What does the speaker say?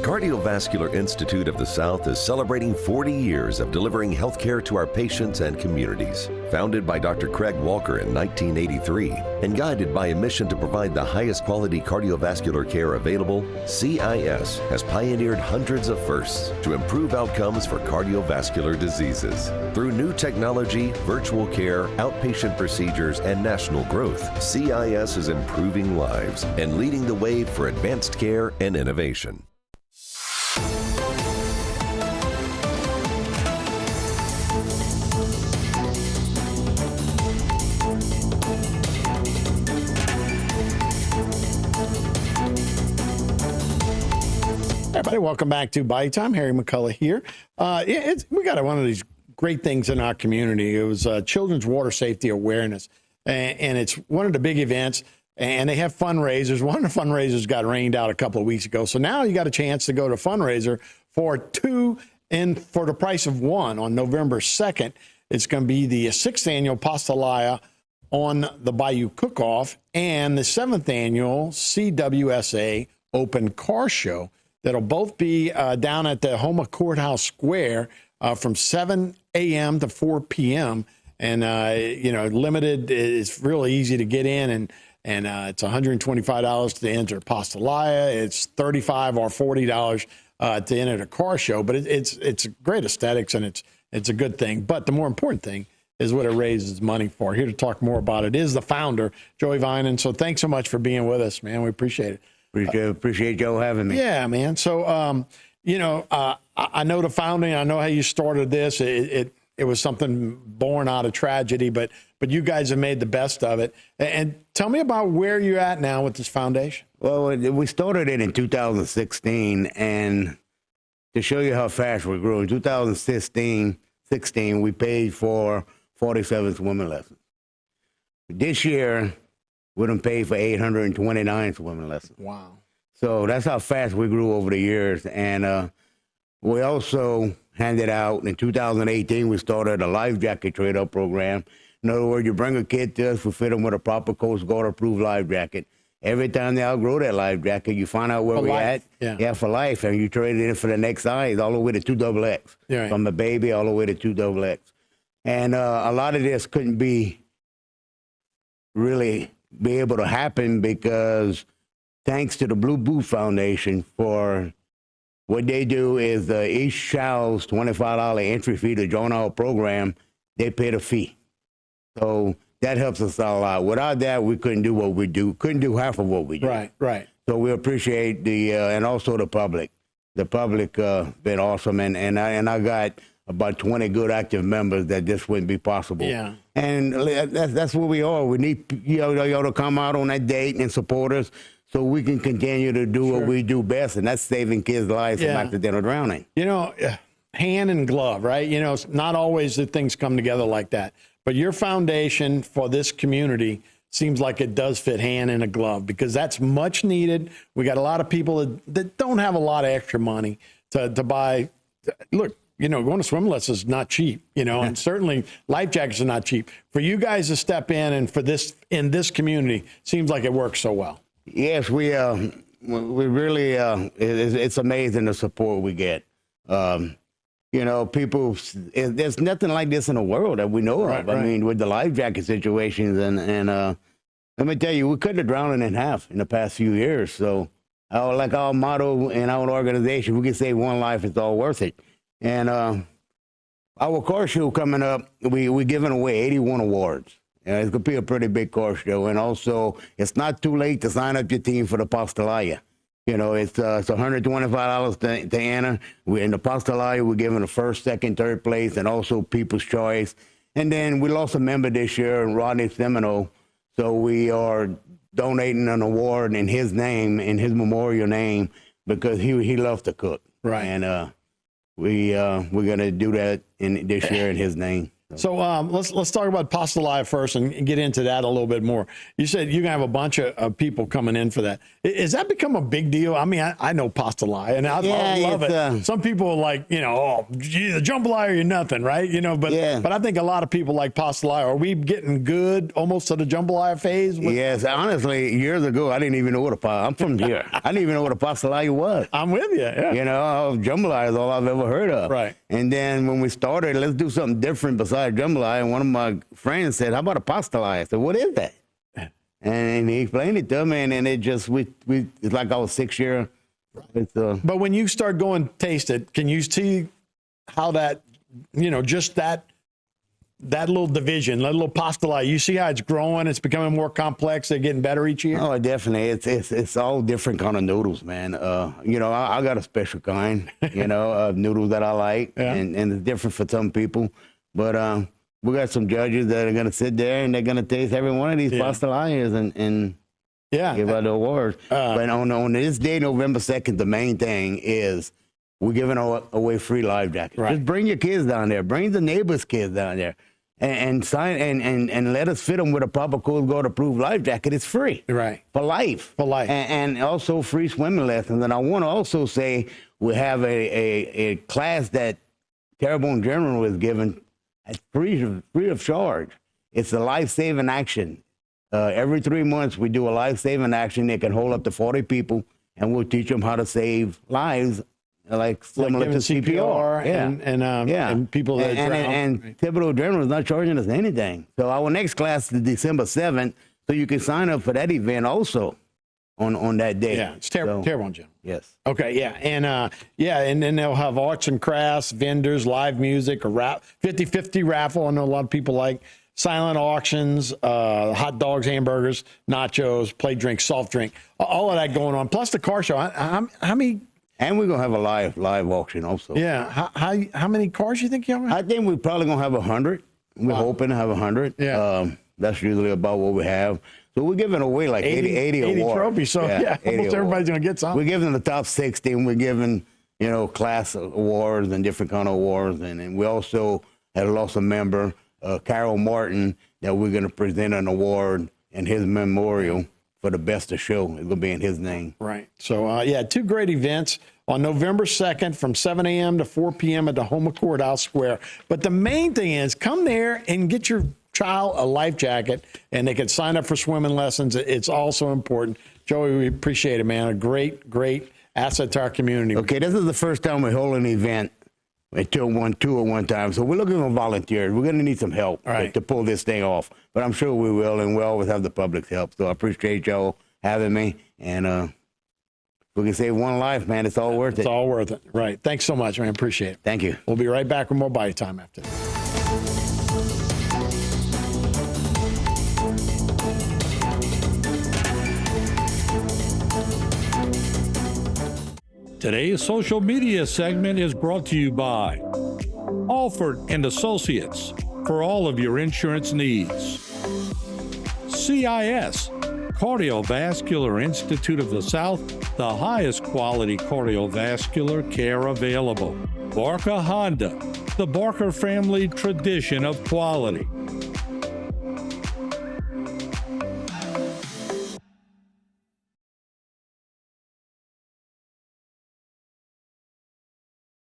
Cardiovascular Institute of the South is celebrating 40 years of delivering healthcare to our patients and communities. Founded by Dr. Craig Walker in 1983 and guided by a mission to provide the highest quality cardiovascular care available, CIS has pioneered hundreds of firsts to improve outcomes for cardiovascular diseases. Through new technology, virtual care, outpatient procedures, and national growth, CIS is improving lives and leading the way for advanced care and innovation. Everybody, welcome back to Bayou Time. Harry McCullough here. We got one of these great things in our community. It was Children's Water Safety Awareness, and it's one of the big events. And they have fundraisers. One of the fundraisers got rained out a couple of weeks ago, so now you got a chance to go to a fundraiser for two and for the price of one on November 2nd. It's going to be the 6th annual Pastalaya on the Bayou Cook-Off and the 7th annual CWSA Open Car Show. That'll both be down at the Houma Courthouse Square from 7 a.m. to 4 p.m. And, limited. It's really easy to get in, and it's $125 to enter Pastalaya. It's $35 or $40 to enter the car show. But it's great aesthetics, and it's a good thing. But the more important thing is what it raises money for. Here to talk more about it is the founder, Joey Vinen. So thanks so much for being with us, man. We appreciate it. Appreciate Joe having me. Yeah, man. So, I know the founding. I know how you started this. It was something born out of tragedy, but you guys have made the best of it. And tell me about where you're at now with this foundation. Well, we started it in 2016, and to show you how fast we grew, in 2016, we paid for 47 swimming lessons. This year, we done paid for 829 swimming lessons. Wow. So that's how fast we grew over the years. And we also handed out, in 2018, we started a life jacket trade-up program. In other words, you bring a kid to us, we fit them with a proper Coast Guard-approved life jacket. Every time they outgrow that life jacket, you find out where we're at. Yeah, for life. And you trade it in for the next size, all the way to 2XX. Yeah, right. From a baby all the way to 2XX. And a lot of this couldn't be able to happen because thanks to the Blue Boot Foundation for what they do is each child's $25 entry fee to join our program, they pay the fee. So that helps us out a lot. Without that, we couldn't do what we do, couldn't do half of what we do. Right. So we appreciate and also the public. The public been awesome, and I got about 20 good active members that this wouldn't be possible. Yeah. And that's what we are. We need y'all to come out on that date and support us so we can continue to do what we do best, and that's saving kids' lives from accidental drowning. Hand in glove, right? Not always that things come together like that. But your foundation for this community seems like it does fit hand in a glove because that's much needed. We got a lot of people that don't have a lot of extra money to buy. Look, going to swim lessons is not cheap, and certainly life jackets are not cheap. For you guys to step in and for this in this community seems like it works so well. Yes, we really it's amazing the support we get. People, there's nothing like this in the world that we know of. I mean, with the life jacket situations and let me tell you, we cut the drowning in half in the past few years. So, like our motto in our organization, we can save one life, it's all worth it. And our car show coming up, we're giving away 81 awards. It's going to be a pretty big car show. And also, it's not too late to sign up your team for the Pastalaya. It's $125 to enter. In the Pastalaya, we're giving the first, second, third place, and also People's Choice. And then we lost a member this year, Rodney Semino. So we are donating an award in his name, in his memorial name, because he loves to cook. Right. And we're going to do that this year in his name. So let's talk about Pasta Live first and get into that a little bit more. You said you're gonna have a bunch of people coming in for that. Is that become a big deal? I mean, I know Pasta Live, and I love it. Some people are like, oh, gee, the jambalaya or you're nothing, right? But I think a lot of people like Pasta Live. Are we getting good almost to the jambalaya phase? Yes, honestly, years ago I didn't even know what a pasta. I'm from here. I didn't even know what a Pasta Live was. I'm with you. Yeah. Jambalaya is all I've ever heard of. Right. And then when we started, let's do something different besides jambalaya. And one of my friends said, "How about a pasta live?" I said, "What is that?" And he explained it to me, and it just it's like our 6th year. But when you start going taste it, can you see how that, just that little division, that little pasta live, you see how it's growing? It's becoming more complex. They're getting better each year. Oh, definitely. It's all different kind of noodles, man. I got a special kind, of noodles that I like, and it's different for some people. But we got some judges that are going to sit there and they're going to taste every one of these pasta lives and give out the awards. But on this day, November 2nd, the main thing is we're giving away free life jackets. Right. Just bring your kids down there. Bring the neighbors' kids down there. And sign and let us fit them with a proper Coast Guard approved life jacket. It's free, right? For life, and also free swimming lessons. And I want to also say we have a class that Terrebonne General was given at free of charge. It's a life-saving action. Every 3 months we do a life-saving action. They can hold up to 40 people, and we'll teach them how to save lives. Like similar to CPR, and people that drown. And Thibodeau General is not charging us anything. So our next class is December 7th, so you can sign up for that event also on that day. Yeah, it's Terrebonne General. Yes. Okay, yeah, and then they'll have arts and crafts, vendors, live music, a 50-50 raffle. I know a lot of people like silent auctions, hot dogs, hamburgers, nachos, play drink, soft drink, all of that going on. Plus the car show. How many? And we're gonna have a live auction also. Yeah. How many cars you think you have? I think we're probably gonna have 100. We're hoping to have 100. Yeah. That's usually about what we have. So we're giving away like 80 awards. Trophies. So almost everybody's gonna get something. We're giving the top 60, and we're giving class awards and different kind of awards, and we also had lost a member, Carol Martin, that we're gonna present an award in his memorial. For the best of show. It's going to be in his name. Right. So, 2 great events on November 2nd from 7 a.m. to 4 p.m. at the Houma Courthouse Square. But the main thing is come there and get your child a life jacket, and they can sign up for swimming lessons. It's also important. Joey, we appreciate it, man. A great asset to our community. Okay, this is the first time we're holding an event at one time. So we're looking for volunteers. We're going to need some help to pull this thing off. But I'm sure we will, and we always have the public's help. So I appreciate y'all having me. And if we can save one life, man, it's all worth it. It's all worth it. Right. Thanks so much, man. Appreciate it. Thank you. We'll be right back with more Bayou Time after this. Today's social media segment is brought to you by Alford and Associates for all of your insurance needs. CIS, Cardiovascular Institute of the South, the highest quality cardiovascular care available. Barker Honda, the Barker family tradition of quality.